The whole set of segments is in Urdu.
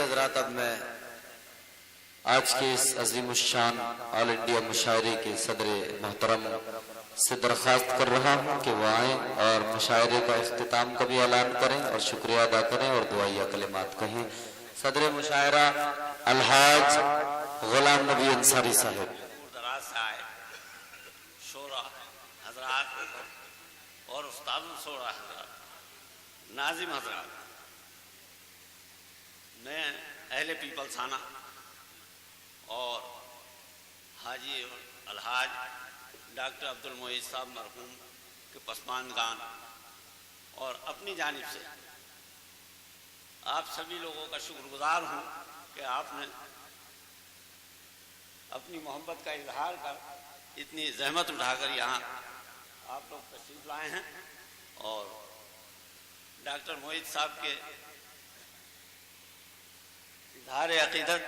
حضرات، اب میں آج کے اس عظیم الشان آل انڈیا مشاعرے کے صدر محترم سے درخواست کر رہا ہوں کہ وہ آئیں اور مشاعرے کا اختتام کا بھی اعلان کریں اور شکریہ ادا کریں اور دعائیہ کلمات کہیں۔ صدر مشاعرہ الحاج غلام نبی انصاری صاحب۔ دراز سے آئے شورا حضرات اور استاد الشورا حضرات، ناظم حضرات، میں اہل پیپل تھانہ اور حاجی الحاج ڈاکٹر عبد المعید صاحب مرحوم کے پسماندگان اور اپنی جانب سے آپ سبھی لوگوں کا شکر گزار ہوں کہ آپ نے اپنی محبت کا اظہار کر اتنی زحمت اٹھا کر یہاں آپ لوگ تشریف لائے ہیں اور ڈاکٹر معید صاحب کے اظہار عقیدت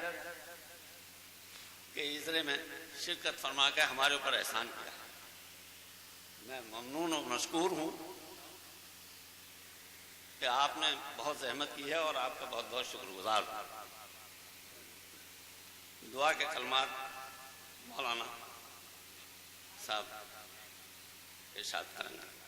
کے اجرے میں شرکت فرما کے ہمارے اوپر احسان کیا۔ میں ممنون اور مشکور ہوں کہ آپ نے بہت زحمت کی ہے اور آپ کا بہت بہت شکر گزار ہوں۔ دعا کے کلمات مولانا صاحب ارشاد کریں گے۔